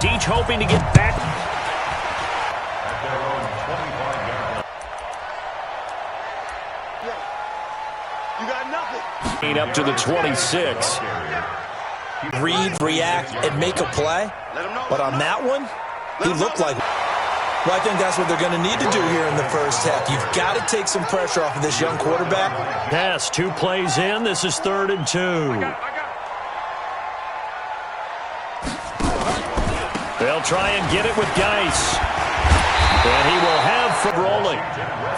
Each hoping to get back. You got nothing. Up to the 26. Read, react, and make a play. But on that one, he looked like... Well, I think that's what they're going to need to do here in the first half. You've got to take some pressure off of this young quarterback. Pass, 2 plays in. This is 3rd and 2. They'll try and get it with Geis. And he will have for rolling.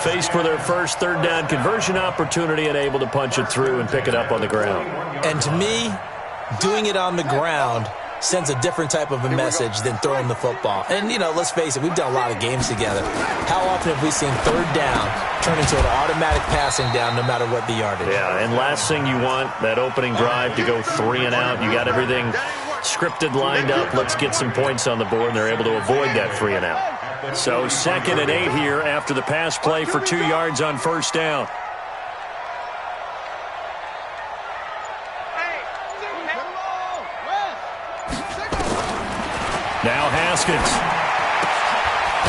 Faced for their first 3rd down conversion opportunity and able to punch it through and pick it up on the ground. And to me, doing it on the ground sends a different type of a message than throwing the football. And, you know, let's face it, we've done a lot of games together. How often have we seen 3rd down turn into an automatic passing down no matter what the yardage? Yeah, and last thing you want, that opening drive to go 3 and out. You got everything scripted, lined up. Let's get some points on the board, and they're able to avoid that 3 and out. So 2nd and 8 here after the pass play for 2 yards on 1st down. Now Haskins.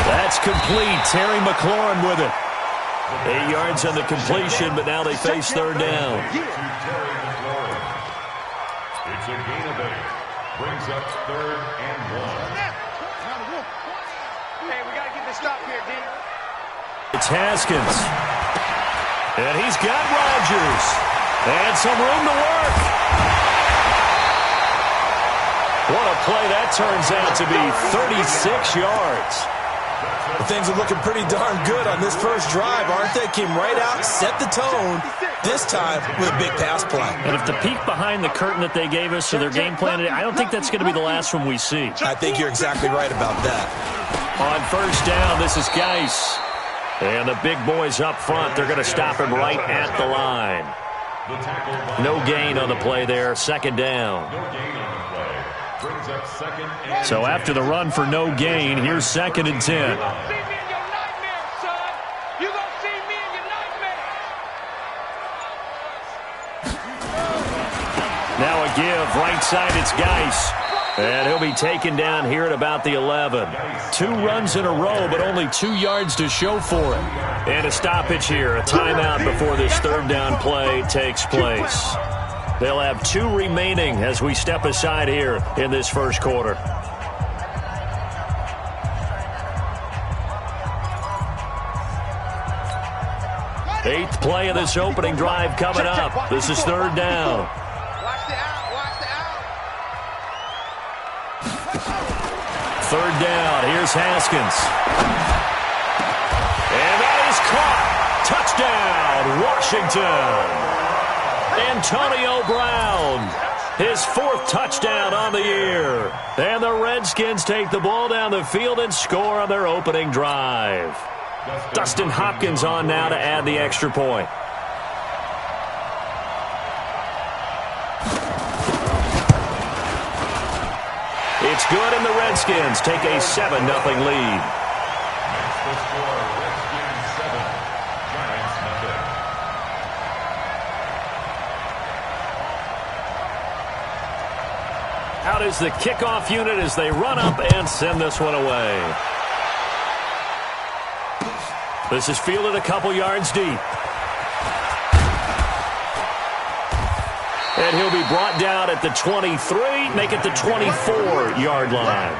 That's complete. Terry McLaurin with it. 8 yards on the completion, but now they face 3rd down. It's a gain of 8. Brings up 3rd and 1. Hey, we got to get this stop here, D. It's Haskins. And he's got Rodgers. And some room to work. What a play that turns out to be. 36 yards. Well, things are looking pretty darn good on this first drive, aren't they? Came right out, set the tone, this time with a big pass play. And if the peek behind the curtain that they gave us to their game plan today, I don't think that's going to be the last one we see. I think you're exactly right about that. On 1st down, this is Geis. And the big boys up front, they're going to stop him right at the line. No gain on the play there, 2nd down. So after the run for no gain, here's 2nd and 10. Now a give, right side, it's Geis. And he'll be taken down here at about the 11. 2 runs in a row, but only 2 yards to show for it. And a stoppage here, a timeout before this 3rd down play takes place. They'll have 2 remaining as we step aside here in this first quarter. Eighth play of this opening drive coming up. This is 3rd down. Third down. Here's Haskins. And that is caught. Touchdown, Washington. Antonio Brown, his 4th touchdown on the year. And the Redskins take the ball down the field and score on their opening drive. Dustin Hopkins on now to add the extra point. It's good, and the Redskins take a 7-0 lead. Out is the kickoff unit as they run up and send this one away. This is fielded a couple yards deep. And he'll be brought down at the 23, make it the 24-yard line.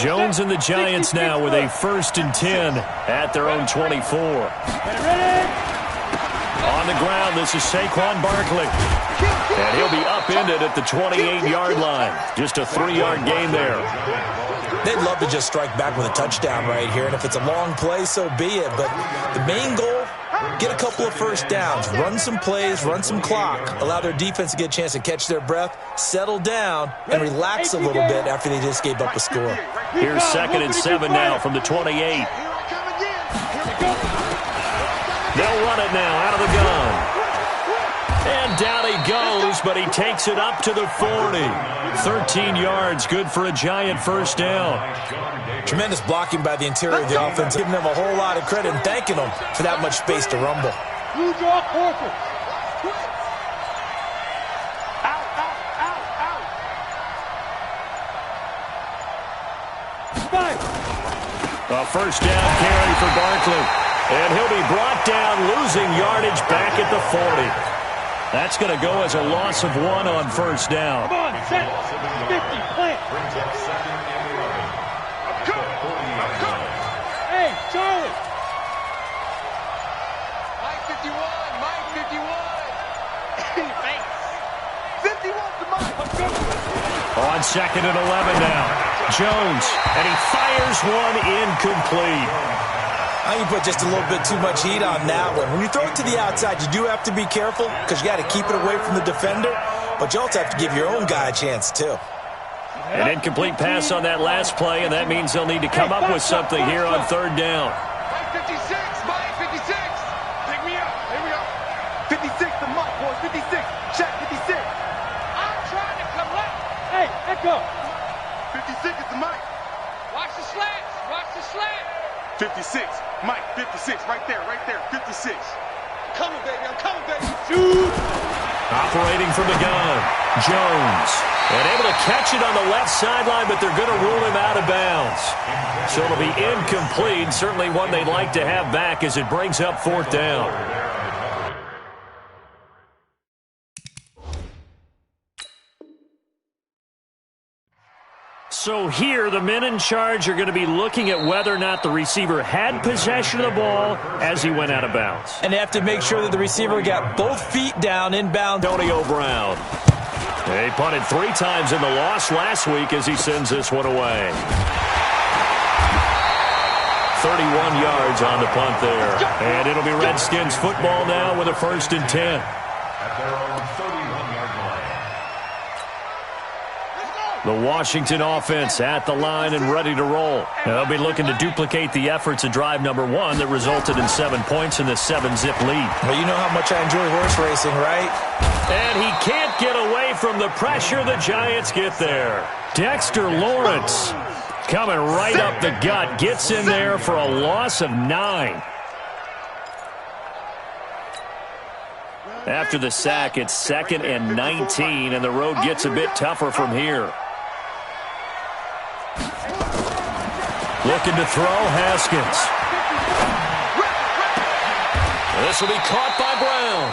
Jones and the Giants now with a 1st and 10 at their own 24. On the ground, this is Saquon Barkley. And he'll be upended at the 28-yard line. Just a 3-yard gain there. They'd love to just strike back with a touchdown right here. And if it's a long play, so be it. But the main goal, get a couple of first downs, run some plays, run some clock, allow their defense to get a chance to catch their breath, settle down, and relax a little bit after they just gave up a score. Here's 2nd and 7 now from the 28. They'll run it now out of the gun. And And down he goes, but he takes it up to the 40. 13 yards, good for a Giant first down. Tremendous blocking by the interior of the offense, giving them a whole lot of credit and thanking them for that much space to rumble. You draw quarter. Out, out, out, out. Spike. A first down carry for Barkley. And he'll be brought down, losing yardage back at the 40. That's going to go as a loss of 1 on first down. Come on, set. 50, plant. Brings up second and 11. I'm coming. Hey, Charlie. Mike 51, Mike 51. Thanks. 51 to Mike. I'm coming. On second and 11 now. Jones, and he fires one incomplete. I think you put just a little bit too much heat on that one. When you throw it to the outside, you do have to be careful because you got to keep it away from the defender, but you also have to give your own guy a chance too. An incomplete pass on that last play, and that means they'll need to come up with something here on third down. Mike 56, Mike 56. Pick me up. Here we go. 56 to Mike, boys. 56. Check 56. I'm trying to come left. Hey, echo. 56 is the Mike. Watch the slants. Watch the slant. 56. Mike, 56. Right there, 56. Coming, baby. I'm coming, baby. Shoot. Operating from the gun, Jones. And able to catch it on the left sideline, but they're going to rule him out of bounds. So it'll be incomplete. Certainly one they'd like to have back as it brings up fourth down. So here, the men in charge are going to be looking at whether or not the receiver had possession of the ball as he went out of bounds. And they have to make sure that the receiver got both feet down inbound. Antonio Brown. They punted 3 times in the loss last week as he sends this one away. 31 yards on the punt there. And it'll be Redskins football now with a 1st and 10. At their own 31-yard line. The Washington offense at the line and ready to roll. They'll be looking to duplicate the efforts of drive number 1 that resulted in 7 points in the 7-zip lead. Well, you know how much I enjoy horse racing, right? And he can't get away from the pressure. The Giants get there. Dexter Lawrence coming right up the gut. Gets in there for a loss of 9. After the sack, it's 2nd and 19, and the road gets a bit tougher from here. Looking to throw, Haskins. This will be caught by Brown.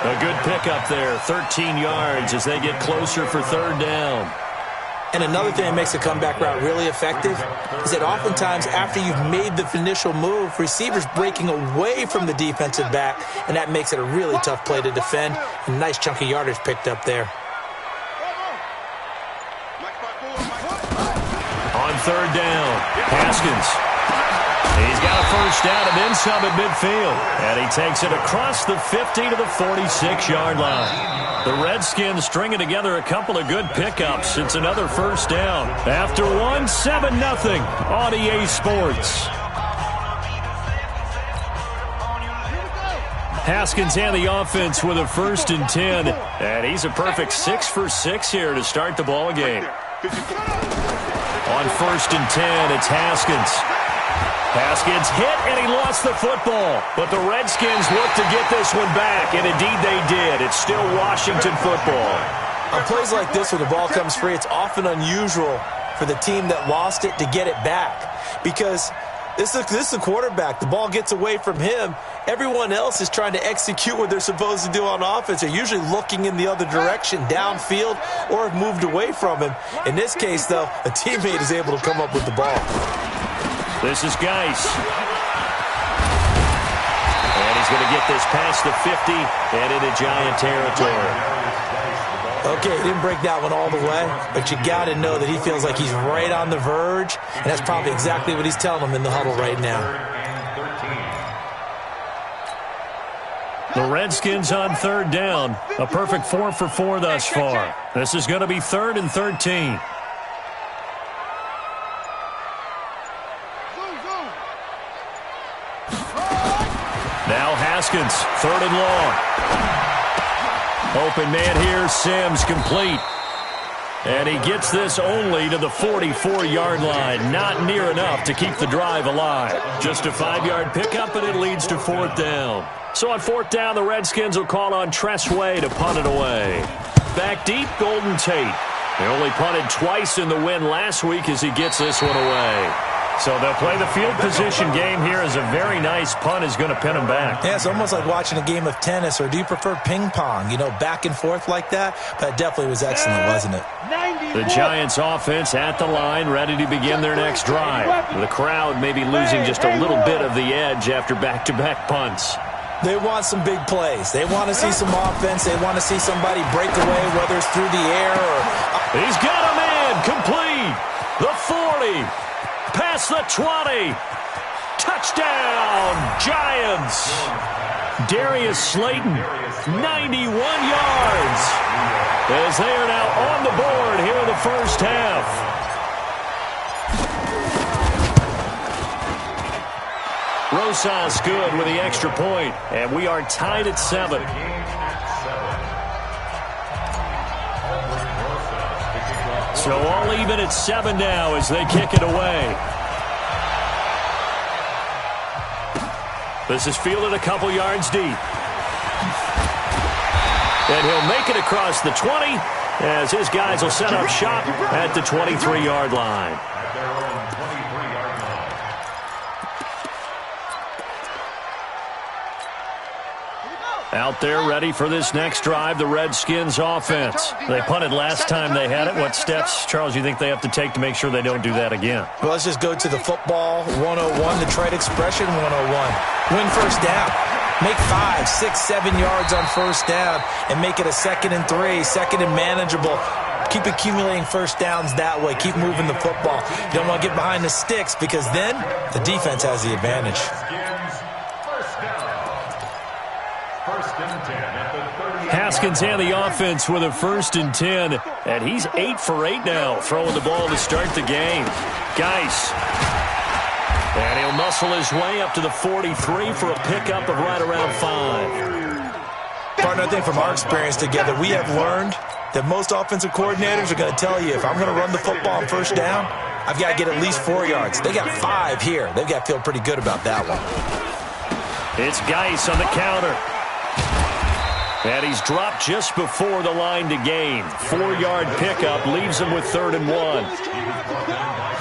A good pickup there, 13 yards as they get closer for third down. And another thing that makes a comeback route really effective is that oftentimes after you've made the initial move, receivers breaking away from the defensive back, and that makes it a really tough play to defend. A nice chunky yardage picked up there. On third down, Haskins. He's got a first down and then some at midfield. And he takes it across the 50 to the 46-yard line. The Redskins stringing together a couple of good pickups. It's another first down. After one, 7-0 on EA Sports. Haskins and the offense with a 1st and 10. And he's a perfect 6 for 6 here to start the ball game. On 1st and 10, it's Haskins. Haskins hit, and he lost the football. But the Redskins look to get this one back, and indeed they did. It's still Washington football. On plays like this where the ball comes free, it's often unusual for the team that lost it to get it back. Because this is a quarterback. The ball gets away from him. Everyone else is trying to execute what they're supposed to do on offense. They're usually looking in the other direction, downfield, or have moved away from him. In this case, though, a teammate is able to come up with the ball. This is Geis. And he's going to get this past the 50 and into Giant territory. Okay, he didn't break that one all the way, but you got to know that he feels like he's right on the verge, and that's probably exactly what he's telling them in the huddle right now. The Redskins on third down. A perfect 4 for 4 thus far. This is going to be 3rd and 13. Now Haskins, 3rd and long. Open man here, Sims complete. And he gets this only to the 44-yard line. Not near enough to keep the drive alive. Just a 5-yard pickup, and it leads to 4th down. So on 4th down, the Redskins will call on Tressway to punt it away. Back deep, Golden Tate. They only punted twice in the win last week as he gets this one away. So they'll play the field position game here as a very nice punt is going to pin them back. Yeah, it's almost like watching a game of tennis, or do you prefer ping pong? You know, back and forth like that? But it definitely was excellent, wasn't it? The Giants offense at the line, ready to begin their next drive. The crowd may be losing just a little bit of the edge after back-to-back punts. They want some big plays. They want to see some offense. They want to see somebody break away, whether it's through the air or... He's got a man complete. The 40. Past the 20. Touchdown, Giants. Darius Slayton, 91 yards. As they are now on the board here in the first half. Rosas good with the extra point, and we are tied at 7. So all even at 7 now as they kick it away. This is fielded a couple yards deep. And he'll make it across the 20 as his guys will set up shop at the 23-yard line. Out there ready for this next drive, the Redskins offense. They punted last time they had it. What steps, Charles, you think they have to take to make sure they don't do that again? Well, let's just go to the football 101, the trite expression 101. Win first down. Make 5, 6, 7 yards on first down and make it a 2nd and 3, 2nd and manageable. Keep accumulating first downs that way. Keep moving the football. You don't want to get behind the sticks because then the defense has the advantage. Haskins and the offense with a 1st and 10, and he's 8 for 8 now, throwing the ball to start the game. Geis. And he'll muscle his way up to the 43 for a pickup of right around 5. Partner, I think from our experience together, we have learned that most offensive coordinators are going to tell you, if I'm going to run the football on first down, I've got to get at least 4 yards. They got 5 here. They've got to feel pretty good about that one. It's Geis on the counter. And he's dropped just before the line to gain. 4-yard pickup leaves him with 3rd and 1.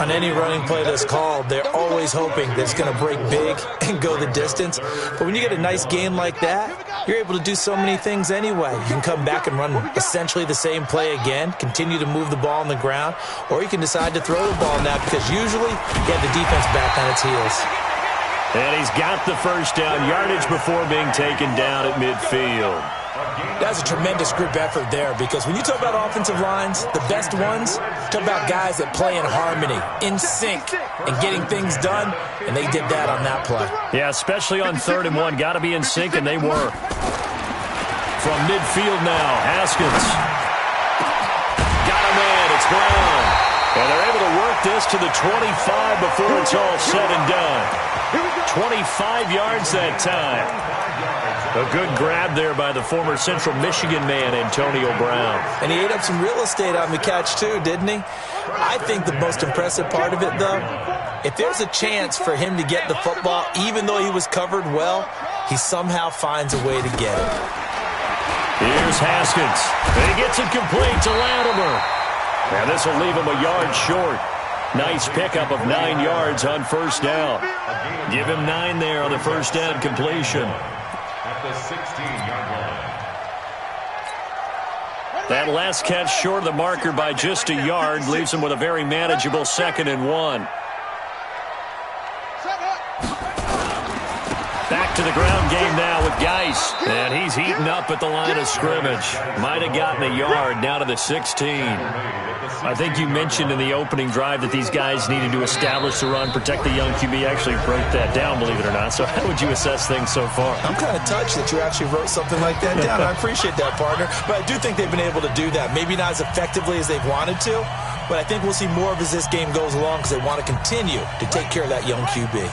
On any running play that's called, they're always hoping that it's going to break big and go the distance. But when you get a nice gain like that, you're able to do so many things anyway. You can come back and run essentially the same play again, continue to move the ball on the ground, or you can decide to throw the ball now because usually you have the defense back on its heels. And he's got the first down, yardage before being taken down at midfield. That's a tremendous group effort there because when you talk about offensive lines, the best ones, talk about guys that play in harmony, in sync, and getting things done, and they did that on that play. Yeah, especially on 3rd and 1. Got to be in sync, and they were. From midfield now, Haskins. Got a man, it's Brown. And they're able to work this to the 25 before it's all said and done. 25 yards that time. A good grab there by the former Central Michigan man, Antonio Brown. And he ate up some real estate on the catch, too, didn't he? I think the most impressive part of it, though, if there's a chance for him to get the football, even though he was covered well, he somehow finds a way to get it. Here's Haskins. And he gets it complete to Latimer. And this will leave him a yard short. Nice pickup of 9 yards on first down. Give him 9 there on the first down completion. At the 16-yard line. That last catch short of the marker by just a yard leaves him with a very manageable 2nd and 1. Back to the ground game now with Geis. And he's heating up at the line of scrimmage. Might have gotten a yard down to the 16. I think you mentioned in the opening drive that these guys needed to establish the run, protect the young QB. Actually broke that down, believe it or not. So how would you assess things so far? I'm kind of touched that you actually wrote something like that down. I appreciate that, partner. But I do think they've been able to do that. Maybe not as effectively as they've wanted to, but I think we'll see more of as this game goes along because they want to continue to take care of that young QB.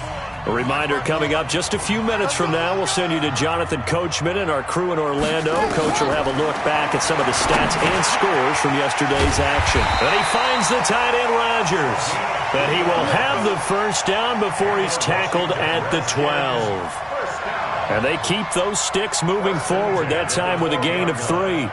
A reminder coming up just a few minutes from now, we'll send you to Jonathan Coachman and our crew in Orlando. Coach will have a look back at some of the stats and scores from yesterday's action. And he finds the tight end Rodgers. But he will have the first down before he's tackled at the 12. And they keep those sticks moving forward, that time with a gain of 3.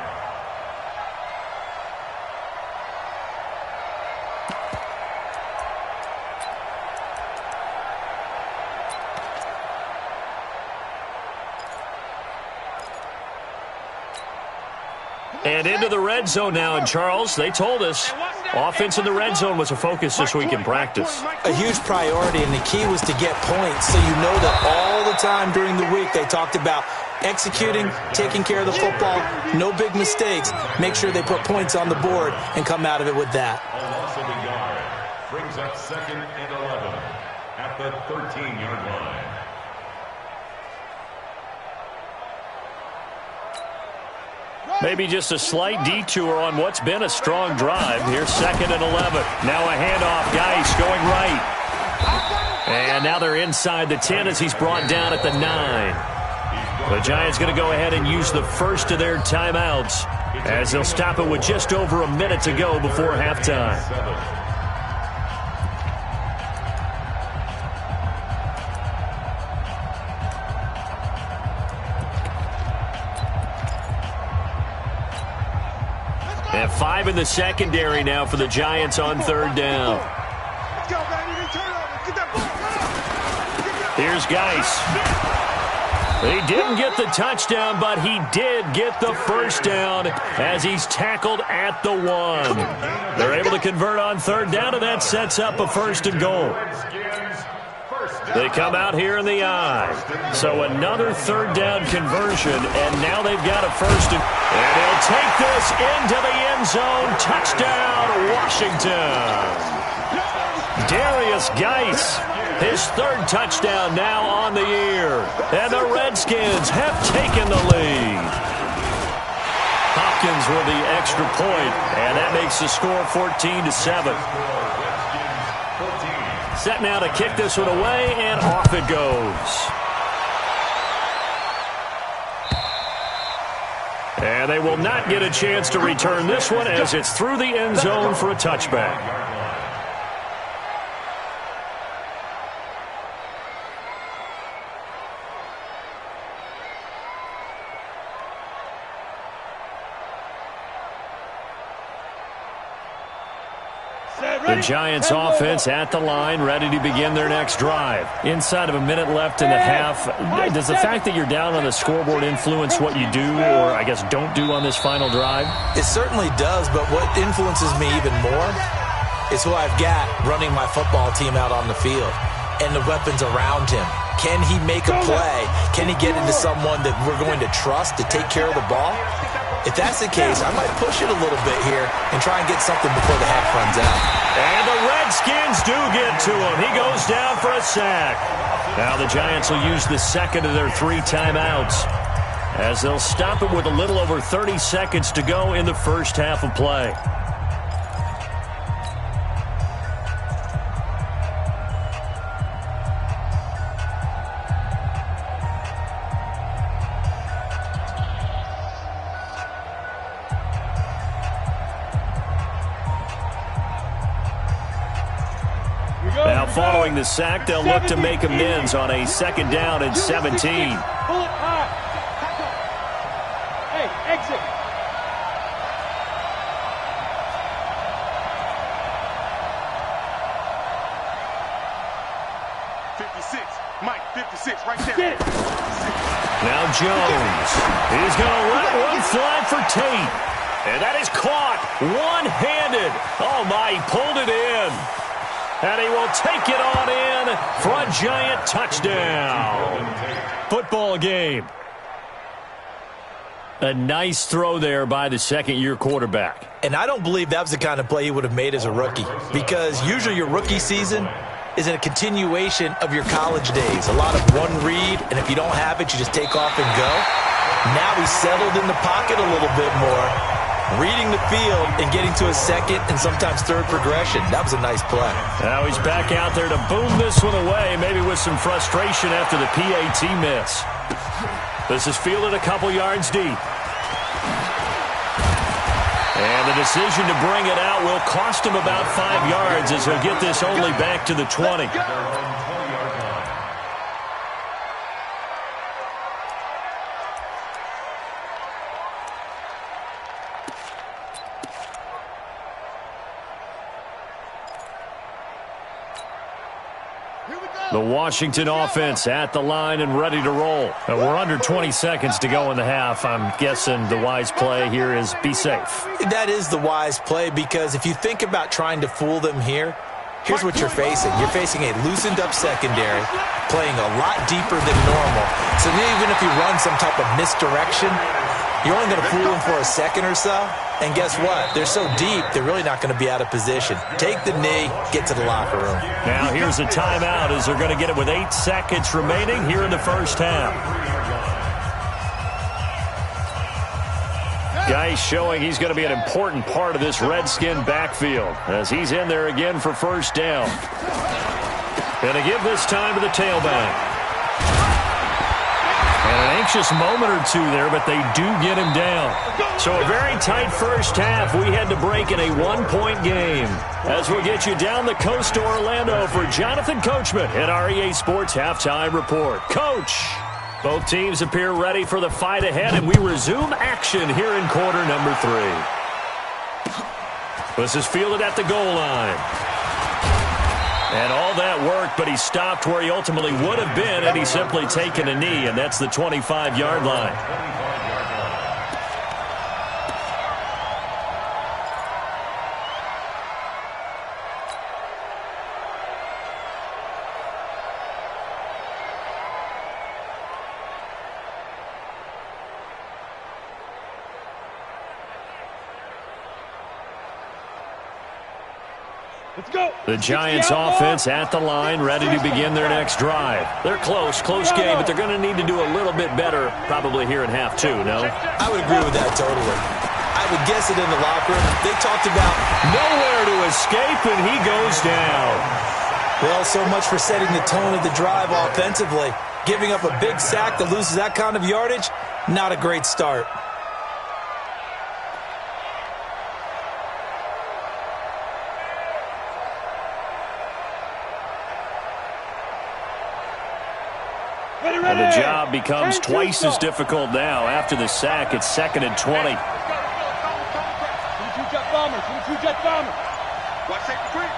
And into the red zone now. And, Charles, they told us offense in the red zone was a focus this week in practice. A huge priority, and the key was to get points. So you know that all the time during the week they talked about executing, taking care of the football, no big mistakes. Make sure they put points on the board and come out of it with that. Also the yard brings up 2nd and 11 at the 13-yard line. Maybe just a slight detour on what's been a strong drive. Here's 2nd and 11. Now a handoff. Geis going right. And now they're inside the 10 as he's brought down at the 9. The Giants going to go ahead and use the first of their timeouts as they'll stop it with just over a minute to go before halftime. And 5 in the secondary now for the Giants on 3rd down. Here's Geis. He didn't get the touchdown, but he did get the first down as he's tackled at the 1. They're able to convert on 3rd down, and that sets up a 1st and goal. They come out here in the I. So another 3rd down conversion, and now they've got a 1st and he'll take this into the end zone. Touchdown, Washington. Darius Geis, his 3rd touchdown now on the year. And the Redskins have taken the lead. Hopkins with the extra point, and that makes the score 14-7. Set now to kick this one away, and off it goes. And they will not get a chance to return this one as it's through the end zone for a touchback. The Giants offense at the line, ready to begin their next drive. Inside of a minute left in the half, does the fact that you're down on the scoreboard influence what you do, or I guess don't do on this final drive? It certainly does, but what influences me even more is who I've got running my football team out on the field and the weapons around him. Can he make a play? Can he get into someone that we're going to trust to take care of the ball? If that's the case, I might push it a little bit here and try and get something before the half runs out. And the Redskins do get to him. He goes down for a sack. Now the Giants will use the 2nd of their 3 timeouts as they'll stop it with a little over 30 seconds to go in the first half of play. Now following the sack, they'll look to make amends on a 2nd down and 17. Hey, exit. Mike, 56, right there. Now Jones. He's going to let one fly for Tate. And that is caught one-handed. Oh, my, he pulled it in. And he will take it on in for a Giant touchdown. Football game. A nice throw there by the second-year quarterback. And I don't believe that was the kind of play he would have made as a rookie, because usually your rookie season is a continuation of your college days. A lot of one read, and if you don't have it, you just take off and go. Now he's settled in the pocket a little bit more, reading the field and getting to a second and sometimes third progression. That was a nice play. Now he's back out there to boom this one away, maybe with some frustration after the PAT miss. This is fielded a couple yards deep. And the decision to bring it out will cost him about 5 yards as he'll get this only back to the 20. The Washington offense at the line and ready to roll. We're under 20 seconds to go in the half. I'm guessing the wise play here is be safe. That is the wise play, because if you think about trying to fool them here, here's what you're facing. You're facing a loosened up secondary, playing a lot deeper than normal. So even if you run some type of misdirection, you're only going to fool them for a second or so. And guess what? They're so deep, they're really not going to be out of position. Take the knee, get to the locker room. Now here's a timeout as they're going to get it with 8 seconds remaining here in the first half. Guy showing he's going to be an important part of this Redskin backfield as he's in there again for first down. Going to give this time to the tailback. And an anxious moment or two there, but they do get him down. So a very tight first half. We had to break in a 1-point game. As we'll get you down the coast to Orlando for Jonathan Coachman at our EA Sports Halftime Report. Coach, both teams appear ready for the fight ahead, and we resume action here in quarter number 3. This is fielded at the goal line. And all that worked, but he stopped where he ultimately would have been had he simply taken a knee, and that's the 25-yard line. Let's go. The Giants offense at the line, ready to begin their next drive. They're close game, but they're going to need to do a little bit better probably here in half 2, no? I would agree with that totally. I would guess it in the locker room. They talked about nowhere to escape, and he goes down. Well, so much for setting the tone of the drive offensively. Giving up a big sack that loses that kind of yardage, not a great start. And the job becomes twice as difficult now. After the sack, it's 2nd and 20. Two-jet bombers. Watch safety creep.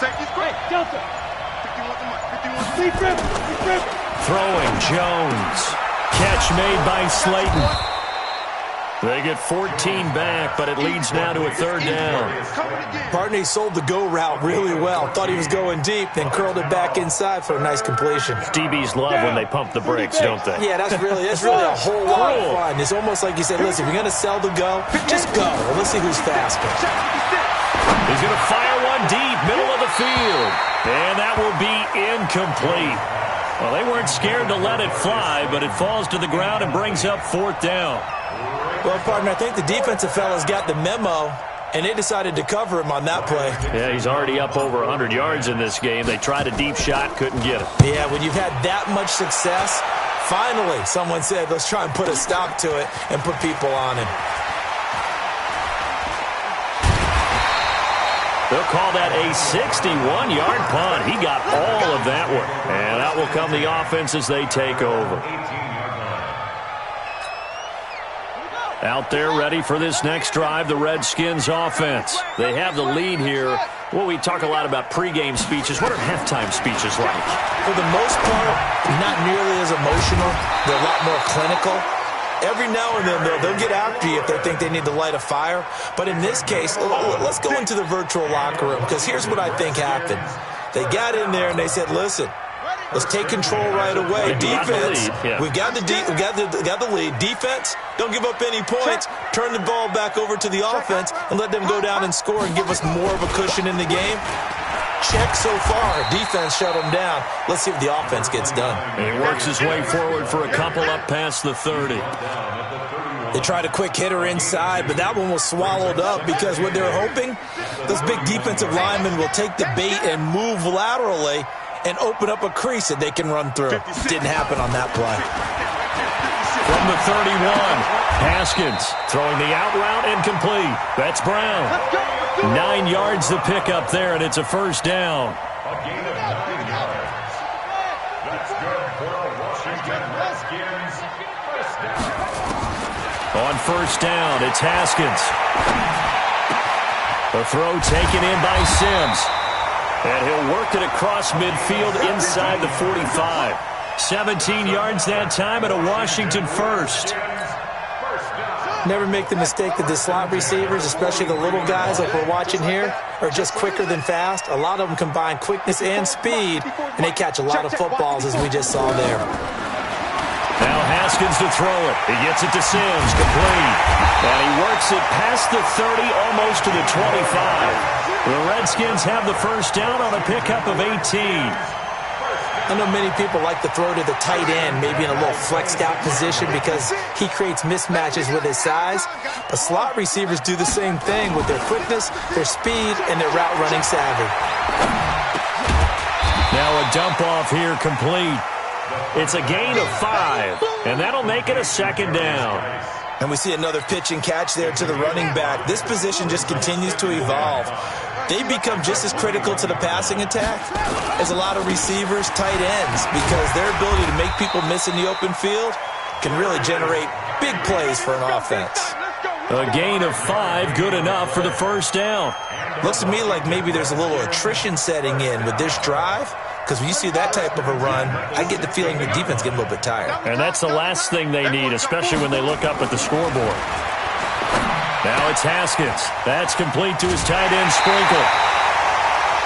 Safety's creep. Delta. 51 to Mike. Throwing Jones. Catch made by Slayton. They get 14 back, but it leads now to a 3rd down. Barney sold the go route really well. Thought he was going deep, then curled it back inside for a nice completion. DBs love when they pump the brakes, don't they? Yeah, that's really a whole lot of fun. It's almost like you said, listen, if you're going to sell the go, just go. Let's see who's faster. He's going to fire one deep, middle of the field. And that will be incomplete. Well, they weren't scared to let it fly, but it falls to the ground and brings up 4th down. Well, partner, I think the defensive fellas got the memo, and they decided to cover him on that play. Yeah, he's already up over 100 yards in this game. They tried a deep shot, couldn't get it. Yeah, when you've had that much success, finally someone said, let's try and put a stop to it and put people on him. They'll call that a 61-yard punt. He got all of that one. And out will come the offense as they take over. Out there ready for this next drive, the Redskins offense. They have the lead here. Well, we talk a lot about pregame speeches. What are halftime speeches like? For the most part, not nearly as emotional. They're a lot more clinical. Every now and then, though, they'll get after you if they think they need to light a fire. But in this case, let's go into the virtual locker room, because here's what I think happened. They got in there and they said, listen, let's take control right away. Defense, we've got the lead. Defense, don't give up any points. Turn the ball back over to the offense and let them go down and score and give us more of a cushion in the game. Check so far. Defense shut them down. Let's see what the offense gets done. And he works his way forward for a couple up past the 30. They tried a quick hitter inside, but that one was swallowed up because what they're hoping, those big defensive linemen will take the bait and move laterally and open up a crease that they can run through. Didn't happen on that play. From the 31, Haskins throwing the out route incomplete. That's Brown. 9 yards to pick up there, and it's a first down. A gain of 9 yards. That's good for the Washington Redskins. First down. On first down, it's Haskins. The throw taken in by Sims. And he'll work it across midfield inside the 45. 17 yards that time and a Washington first. Never make the mistake that the slot receivers, especially the little guys like we're watching here, are just quicker than fast. A lot of them combine quickness and speed, and they catch a lot of footballs, as we just saw there. Now Haskins to throw it. He gets it to Sims, complete. And he works it past the 30, almost to the 25. The Redskins have the first down on a pickup of 18. I know many people like to throw to the tight end, maybe in a little flexed out position because he creates mismatches with his size. But slot receivers do the same thing with their quickness, their speed, and their route running savvy. Now a dump off here complete. It's a gain of 5, and that'll make it a second down. And we see another pitch and catch there to the running back. This position just continues to evolve. They become just as critical to the passing attack as a lot of receivers, tight ends, because their ability to make people miss in the open field can really generate big plays for an offense. A gain of 5, good enough for the first down. Looks to me like maybe there's a little attrition setting in with this drive, because when you see that type of a run, I get the feeling the defense getting a little bit tired. And that's the last thing they need, especially when they look up at the scoreboard. Now it's Haskins. That's complete to his tight end, Sprinkle.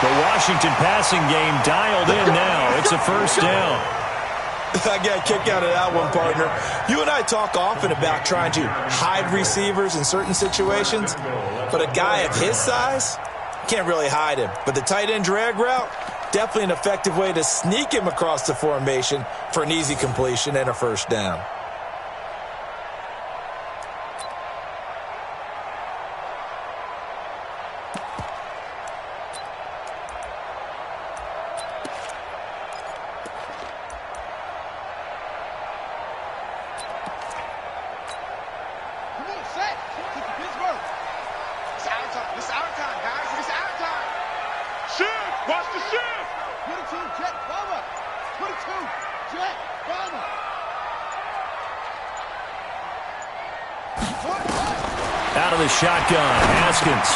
The Washington passing game dialed in now. It's a first down. I got a kick out of that one, partner. You and I talk often about trying to hide receivers in certain situations, but a guy of his size, can't really hide him. But the tight end drag route, definitely an effective way to sneak him across the formation for an easy completion and a first down. Out of the shotgun, Haskins.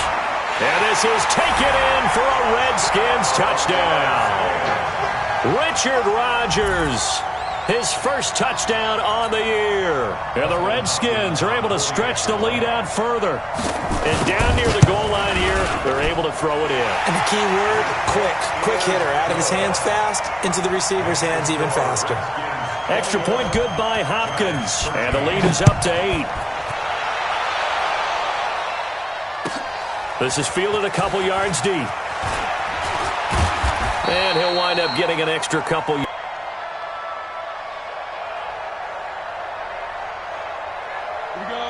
And this is taken in for a Redskins touchdown. Richard Rodgers, his first touchdown on the year. And the Redskins are able to stretch the lead out further. And down near the goal line here, they're able to throw it in. And the key word, quick. Quick hitter. Out of his hands fast, into the receiver's hands even faster. Extra point good by Hopkins. And the lead is up to 8. This is fielded a couple yards deep. And he'll wind up getting an extra couple yards.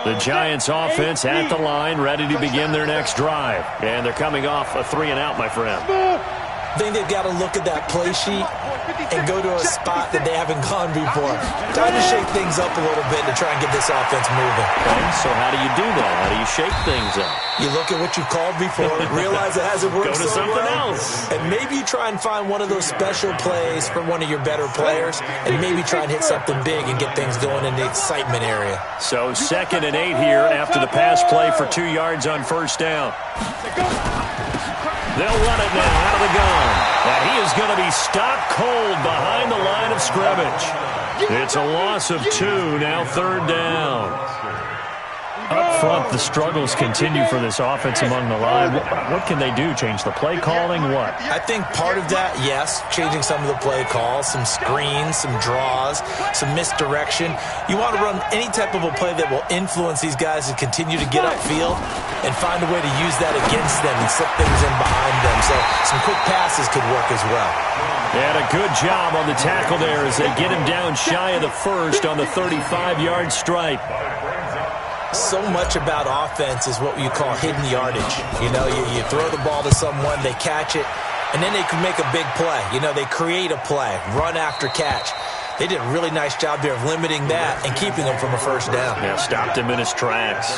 The Giants offense at the line, ready to begin their next drive. And they're coming off a 3-and-out, my friend. I think they've got to look at that play sheet and go to a spot that they haven't gone before. Time to shake things up a little bit to try and get this offense moving. Okay, so how do you do that? How do you shake things up? You look at what you called before, realize it hasn't worked Go to so something well, else. and maybe you try and find one of those special plays from one of your better players, and maybe try and hit something big and get things going in the excitement area. So 2nd and 8 here after the pass play for 2 yards on first down. They'll run it now out of the gun. And he is going to be stopped cold behind the line of scrimmage. It's a loss of 2, now 3rd down. Up front, the struggles continue for this offense among the line. What can they do? Change the play calling? What? I think part of that, yes, changing some of the play calls, some screens, some draws, some misdirection. You want to run any type of a play that will influence these guys to continue to get upfield and find a way to use that against them and slip things in behind them. So some quick passes could work as well. And a good job on the tackle there as they get him down shy of the first on the 35-yard stripe. So much about offense is what you call hidden yardage. You know, you throw the ball to someone, they catch it, and then they can make a big play. You know, they create a play, run after catch. They did a really nice job there of limiting that and keeping him from a first down. Yeah, stopped him in his tracks.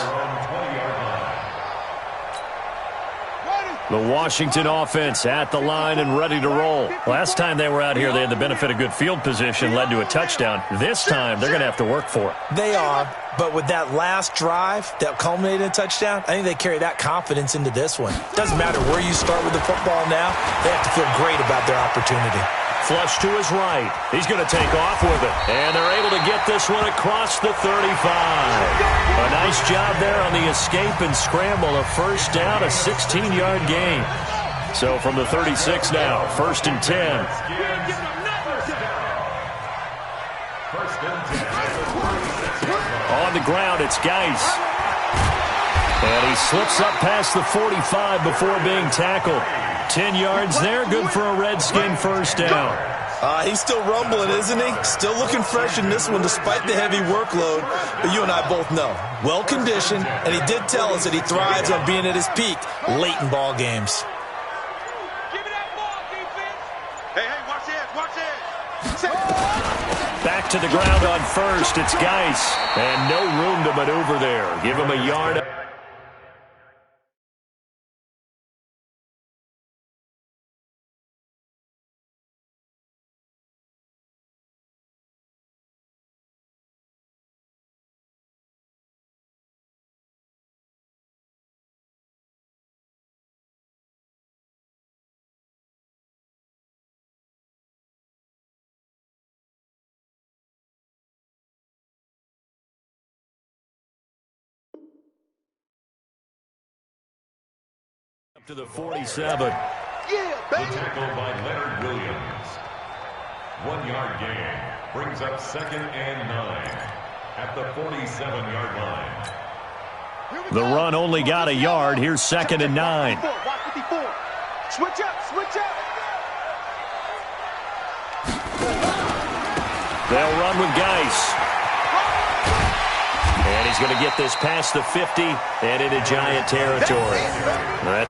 The Washington offense at the line and ready to roll. Last time they were out here, they had the benefit of good field position, led to a touchdown. This time, they're going to have to work for it. They are, but with that last drive that culminated in a touchdown, I think they carry that confidence into this one. Doesn't matter where you start with the football now, they have to feel great about their opportunity. Flush to his right. He's going to take off with it. And they're able to get this one across the 35. A nice job there on the escape and scramble. A first down, a 16-yard gain. So from the 36 now, 1st and 10. On the ground, it's Geis. And he slips up past the 45 before being tackled. 10 yards there, good for a Redskin first down. He's still rumbling, isn't he? Still looking fresh in this one despite the heavy workload. But you and I both know, well-conditioned, and he did tell us that he thrives on being at his peak late in ball games. Give me that ball, defense. Hey, watch this, Back to the ground on first, it's Geis. And no room to maneuver there. Give him a yard. To the 47. Yeah, baby. The tackle by Leonard Williams. 1-yard gain brings up 2nd and 9 at the 47-yard line. The run only got a yard. Here's 2nd and 9. Watch 54. Switch up, switch up. They'll run with Geis. And he's going to get this past the 50 and into Giant territory.